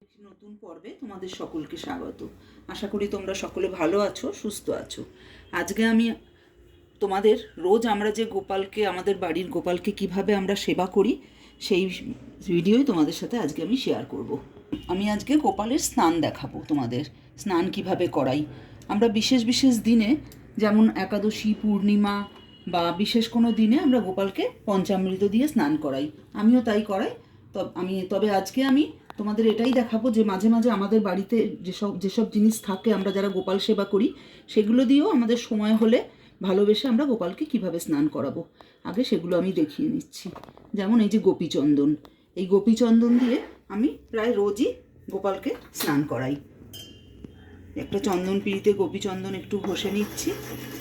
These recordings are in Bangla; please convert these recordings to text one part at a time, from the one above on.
একটি নতুন পর্বে তোমাদের সকলকে স্বাগত। আশা করি তোমরা সকলে ভালো আছো, সুস্থ আছো। আজকে আমি তোমাদের রোজ আমরা যে গোপালকে, আমাদের বাড়ির গোপালকে কিভাবে আমরা সেবা করি সেই ভিডিওই তোমাদের সাথে আজকে আমি শেয়ার করব। আমি আজকে গোপালের স্নান দেখাবো তোমাদের, স্নান কিভাবে করাই। আমরা বিশেষ বিশেষ দিনে, যেমন একাদশী, পূর্ণিমা বা বিশেষ কোনো দিনে আমরা গোপালকে পঞ্চামৃত দিয়ে স্নান করাই। আমিও তাই করাই। তবে আজকে আমি তোমাদের এটাই দেখাবো যে মাঝে মাঝে আমাদের বাড়িতে যেসব জিনিস থাকে, আমরা যারা গোপাল সেবা করি, সেগুলো দিয়েও আমাদের সময় হলে ভালোবেসে আমরা গোপালকে কিভাবে স্নান করাবো। আগে সেগুলো আমি দেখিয়ে নিচ্ছি। যেমন এই যে গোপীচন্দন, এই গোপীচন্দন দিয়ে আমি প্রায় রোজই গোপালকে স্নান করাই। একটা চন্দন পিঁড়িতে গোপীচন্দন একটু ঘষে নিচ্ছি।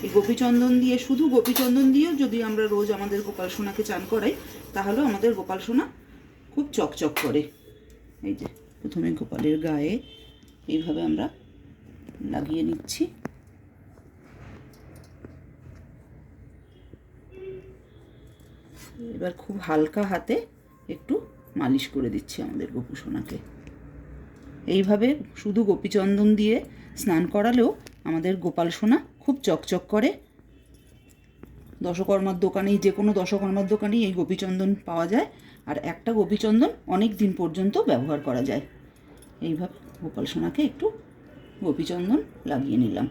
এই গোপীচন্দন দিয়ে, শুধু গোপীচন্দন দিয়েও যদি আমরা রোজ আমাদের গোপাল সোনাকে চান করাই, তাহলেও আমাদের গোপাল সোনা খুব চকচক করে। এই যে প্রথমে গোপালের গায়ে এইভাবে আমরা লাগিয়ে নিচ্ছি। এবার খুব হালকা হাতে একটু মালিশ করে দিচ্ছি আমাদের গোপু সোনাকে। এইভাবে শুধু গোপীচন্দন দিয়ে স্নান করালেও আমাদের গোপাল সোনা খুব চকচক করে। দশকর্মার দোকানেই, যে কোনো দশকর্মার দোকানেই এই গোপীচন্দন পাওয়া যায়, আর একটা গোপীচন্দন অনেক দিন পর্যন্ত ব্যবহার করা যায়। এইভাবে গোপাল সোনাকে একটু গোপীচন্দন লাগিয়ে নিলাম।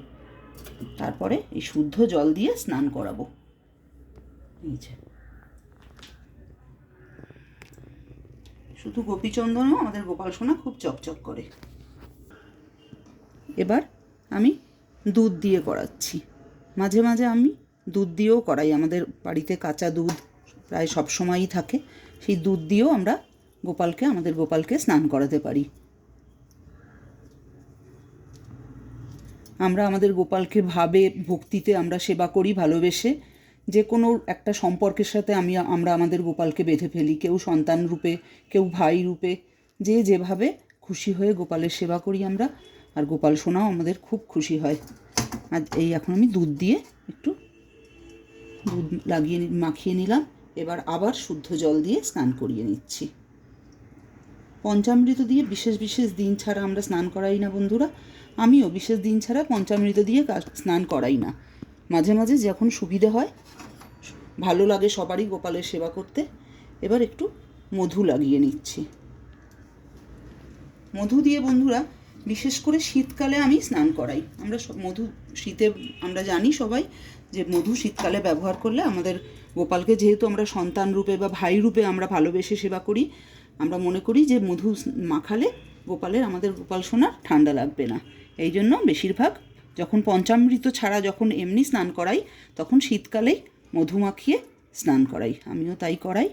তারপরে এই শুদ্ধ জল দিয়ে স্নান করাবো। এই যে শুধু গোপীচন্দনও আমাদের গোপাল সোনা খুব চকচক করে। এবার আমি দুধ দিয়ে করাচ্ছি। মাঝে মাঝে আমি দুধ দিয়েও করাই। আমাদের বাড়িতে কাঁচা দুধ প্রায় সব সময়ই থাকে। সেই দুধ দিয়েও আমরা আমাদের গোপালকে স্নান করাতে পারি। আমরা আমাদের গোপালকে ভাবে, ভক্তিতে আমরা সেবা করি, ভালোবেসে। যে কোনো একটা সম্পর্কের সাথে আমরা আমাদের গোপালকে বেঁধে ফেলি। কেউ সন্তান রূপে, কেউ ভাই রূপে, যে যেভাবে খুশি হয়ে গোপালের সেবা করি আমরা। আর গোপাল সোনাও আমাদের খুব খুশি হয়। আর এখন আমি দুধ দিয়ে একটু দুধ মাখিয়ে নিলাম। এবার আবার শুদ্ধ জল দিয়ে স্নান করিয়ে নিচ্ছি। পঞ্চামৃত দিয়ে বিশেষ বিশেষ দিন ছাড়া আমরা স্নান করাই না বন্ধুরা। আমিও বিশেষ দিন ছাড়া পঞ্চামৃত দিয়ে স্নান করাই না। মাঝে মাঝে যখন সুবিধে হয়, ভালো লাগে সবারই গোপালের সেবা করতে। এবার একটু মধু লাগিয়ে নিচ্ছি। মধু দিয়ে বন্ধুরা বিশেষ করে শীতকালে আমি স্নান করাই। শীতে আমরা জানি সবাই যে মধু শীতকালে ব্যবহার করলে আমাদের গোপালকে, যেহেতু আমরা সন্তান রূপে বা ভাই রূপে আমরা ভালোবেসে সেবা করি, আমরা মনে করি যে মধু মাখালে আমাদের গোপাল সোনার ঠান্ডা লাগবে না। এই জন্য বেশিরভাগ যখন পঞ্চামৃত ছাড়া যখন এমনি স্নান করাই, তখন শীতকালেই মধু মাখিয়ে স্নান করাই। আমিও তাই করাই।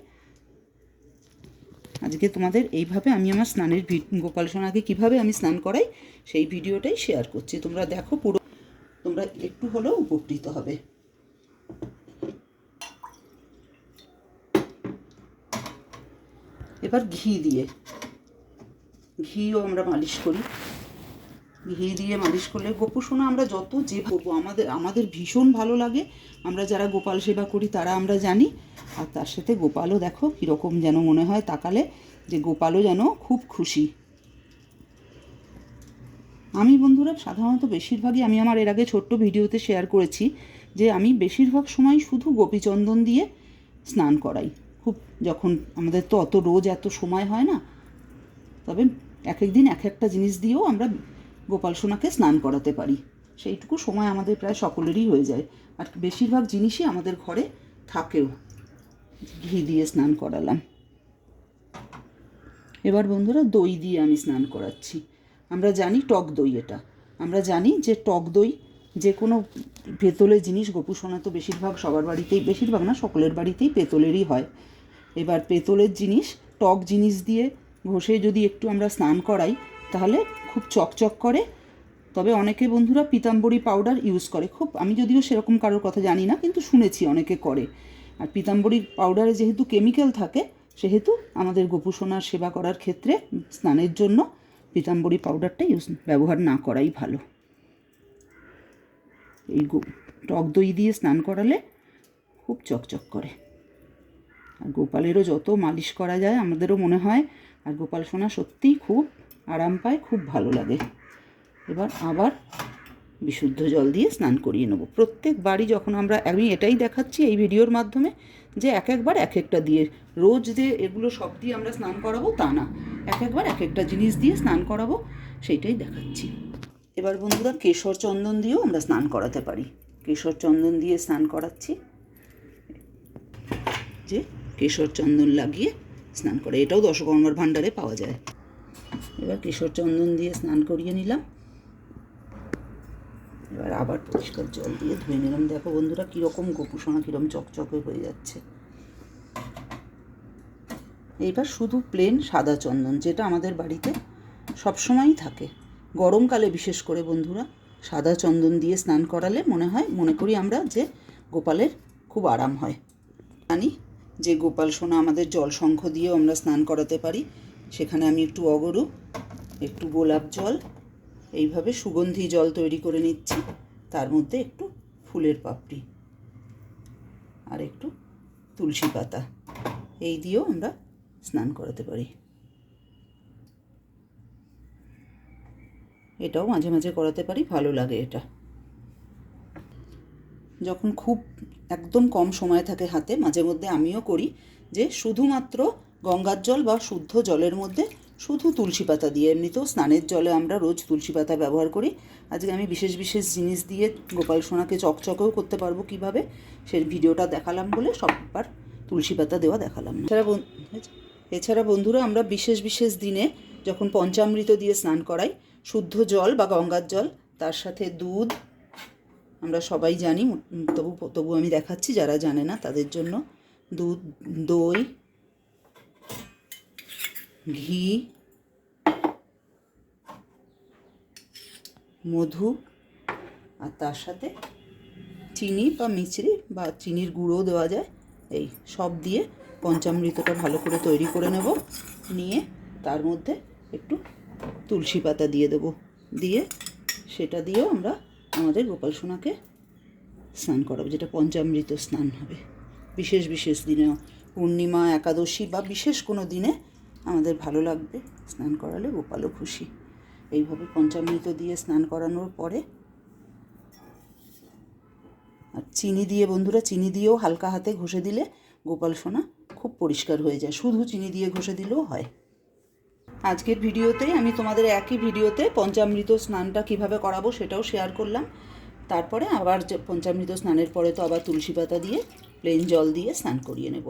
আজকে তোমাদের এইভাবে আমি আমার স্নানের গোপাল সোনাকে কীভাবে আমি স্নান করাই সেই ভিডিওটাই শেয়ার করছি। তোমরা দেখো, পুরো তোমরা একটু হলেও উপকৃত হবে। এবার ঘিও আমরা মালিশ করি। ঘি দিয়ে মালিশ করলে গোপু সোনা আমরা যত যে করবো, আমাদের ভীষণ ভালো লাগে। আমরা যারা গোপাল সেবা করি তারা আমরা জানি। আর তার সাথে গোপালও দেখো কীরকম যেন মনে হয় তাকালে, যে গোপালও যেন খুব খুশি। আমি বন্ধুরা সাধারণত বেশিরভাগই, আমি আমার এর আগে ছোট্ট ভিডিওতে শেয়ার করেছি যে আমি বেশিরভাগ সময় শুধু গোপীচন্দন দিয়ে স্নান করাই। যখন আমাদের তো রোজ এত সময় হয় না, তবে এক একদিন এক একটা জিনিস দিয়েও আমরা গোপাল সোনাকে স্নান করাতে পারি। সেইটুকু সময় আমাদের প্রায় সকলেরই হয়ে যায়। আর বেশিরভাগ জিনিসই আমাদের ঘরে থাকেও। ঘি দিয়ে স্নান করালাম। এবার বন্ধুরা দই দিয়ে আমি স্নান করাচ্ছি। আমরা জানি টক দই, এটা আমরা জানি যে টক দই যে কোনো পেতলের জিনিস, গোপু সোনা তো বেশিরভাগ সবার বাড়িতেই, বেশিরভাগ না সকলের বাড়িতেই পেতলেরই হয়। এবার পেতলের জিনিস টক জিনিস দিয়ে ঘষে যদি একটু আমরা স্নান করাই, তাহলে খুব চকচক করে। তবে অনেকে বন্ধুরা পীতাম্বরী পাউডার ইউজ করে। আমি যদিও সেরকম কারোর কথা জানি না, কিন্তু শুনেছি অনেকে করে। আর পীতাম্বরী পাউডারে যেহেতু কেমিক্যাল থাকে, সেহেতু আমাদের গোপু সোনার সেবা করার ক্ষেত্রে স্নানের জন্য পীতাম্বরী পাউডারটা ব্যবহার না করাই ভালো। এই টক দই দিয়ে স্নান করালে খুব চকচক করে। আর গোপালেরও যত মালিশ করা যায় আমাদেরও মনে হয়, আর গোপাল সোনা সত্যিই খুব আরাম পায়, খুব ভালো লাগে। এবার আবার বিশুদ্ধ জল দিয়ে স্নান করিয়ে নেব। প্রত্যেকবারই যখন আমি এটাই দেখাচ্ছি এই ভিডিওর মাধ্যমে যে এক একবার এক একটা দিয়ে, রোজ যে এগুলো সব দিয়ে আমরা স্নান করাবো তা না, এক একবার এক একটা জিনিস দিয়ে স্নান করাবো, সেইটাই দেখাচ্ছি। এবার বন্ধুরা কেশর চন্দন দিয়েও আমরা স্নান করাতে পারি। কেশর চন্দন দিয়ে স্নান করাচ্ছি, যে কেশর চন্দন লাগিয়ে স্নান করে, এটাও দশকর্মার ভাণ্ডারে পাওয়া যায়। এবার কেশর চন্দন দিয়ে স্নান করিয়ে নিলাম। এবার আবার পরিষ্কার জল দিয়ে ধুয়ে নিলাম। দেখো বন্ধুরা কীরকম গোপুসোনা কীরকম চকচকে হয়ে যাচ্ছে। এইবার শুধু প্লেন সাদা চন্দন, যেটা আমাদের বাড়িতে সবসময়ই থাকে, গরমকালে বিশেষ করে বন্ধুরা সাদা চন্দন দিয়ে স্নান করালে মনে করি আমরা যে গোপালের খুব আরাম হয়। জানি যে গোপাল সোনা আমাদের জল শঙ্খ দিয়েও আমরা স্নান করাতে পারি। সেখানে আমি একটু অগরু, একটু গোলাপ জল, এইভাবে সুগন্ধি জল তৈরি করে নিচ্ছি। তার মধ্যে একটু ফুলের পাপড়ি আর একটু তুলসী পাতা, এই দিয়েও আমরা স্নান করাতে পারি। এটাও মাঝে মাঝে করাতে পারি, ভালো লাগে এটা। যখন খুব একদম কম সময় থাকে হাতে, মাঝে মধ্যে আমিও করি যে শুধুমাত্র গঙ্গার জল বা শুদ্ধ জলের মধ্যে শুধু তুলসী পাতা দিয়ে, এমনিতেও স্নানের জলে আমরা রোজ তুলসী পাতা ব্যবহার করি। আজকে আমি বিশেষ বিশেষ জিনিস দিয়ে গোপাল সোনাকে চকচকেও করতে পারবো কীভাবে, সেই ভিডিওটা দেখালাম বলে সববার তুলসী পাতা দেওয়া দেখালাম। এছাড়া বন্ধুরা আমরা বিশেষ বিশেষ দিনে যখন পঞ্চামৃত দিয়ে স্নান করাই, শুদ্ধ জল বা গঙ্গার জল, তার সাথে দুধ, আমরা সবাই জানি, তবু আমি দেখাচ্ছি যারা জানে না তাদের জন্য, দুধ, দই, ঘি, মধু, আর তার সাথে চিনি বা মিছরি বা চিনির গুঁড়ো দেওয়া যায়, এই সব দিয়ে পঞ্চামৃতটা ভালো করে তৈরি করে নেব। নিয়ে তার মধ্যে একটু তুলসী পাতা দিয়ে দেবো, দিয়ে সেটা দিয়েও আমরা আমাদের গোপাল সোনাকে স্নান করাবো, যেটা পঞ্চামৃত স্নান হবে। বিশেষ বিশেষ দিনে, পূর্ণিমা, একাদশী বা বিশেষ কোনো দিনে আমাদের ভালো লাগবে স্নান করালে, গোপালও খুশি। এইভাবে পঞ্চামৃত দিয়ে স্নান করানোর পরে, আর চিনি দিয়ে বন্ধুরা, চিনি দিয়েও হালকা হাতে ঘষে দিলে গোপাল সোনা খুব পরিষ্কার হয়ে যায়, শুধু চিনি দিয়ে ঘষে দিলেও হয়। আজকের ভিডিওতেই আমি তোমাদের একই ভিডিওতে পঞ্চামৃত স্নানটা কিভাবে করাবো সেটাও শেয়ার করলাম। তারপরে আবার পঞ্চামৃত স্নানের পরে তো আবার তুলসী পাতা দিয়ে প্লেন জল দিয়ে স্নান করিয়ে নেব।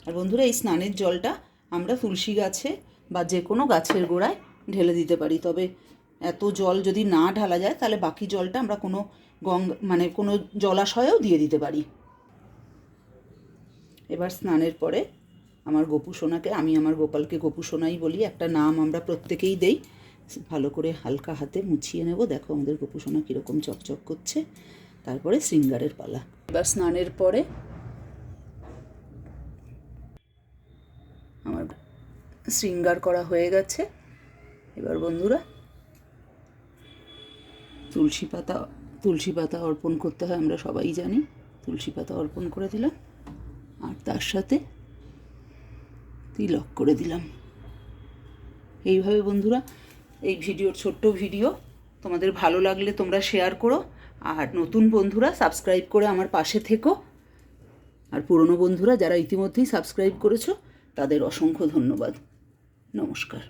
আর বন্ধুরা এই স্নানের জলটা আমরা তুলসী গাছে বা যে কোনো গাছের গোড়ায় ঢেলে দিতে পারি, তবে এত জল যদি না ঢালা যায় তাহলে বাকি জলটা আমরা কোনো কোনো জলাশয়েও দিয়ে দিতে পারি। এবার স্নানের পরে আমার গোপু সোনাকে, আমি আমার গোপালকে গোপু সোনাই বলি, একটা নাম আমরা প্রত্যেকেই দেই, ভালো করে হালকা হাতে মুছিয়ে নেব। দেখো আমাদের গোপু সোনা কীরকম চকচক করছে। তারপরে শৃঙ্গারের পালা। এবার স্নানের পরে আমার শৃঙ্গার করা হয়ে গেছে। এবার বন্ধুরা তুলসী পাতা অর্পণ করতে হয়, আমরা সবাই জানি। তুলসী পাতা অর্পণ করে দিলাম, আর তার সাথে তিলক করে দিলাম। এইভাবে বন্ধুরা এই ছোট্ট ভিডিও তোমাদের ভালো লাগলে তোমরা শেয়ার করো, আর নতুন বন্ধুরা সাবস্ক্রাইব করে আমার পাশে থেকো, আর পুরনো বন্ধুরা যারা ইতিমধ্যেই সাবস্ক্রাইব করেছো তাদের অসংখ্য ধন্যবাদ। নমস্কার।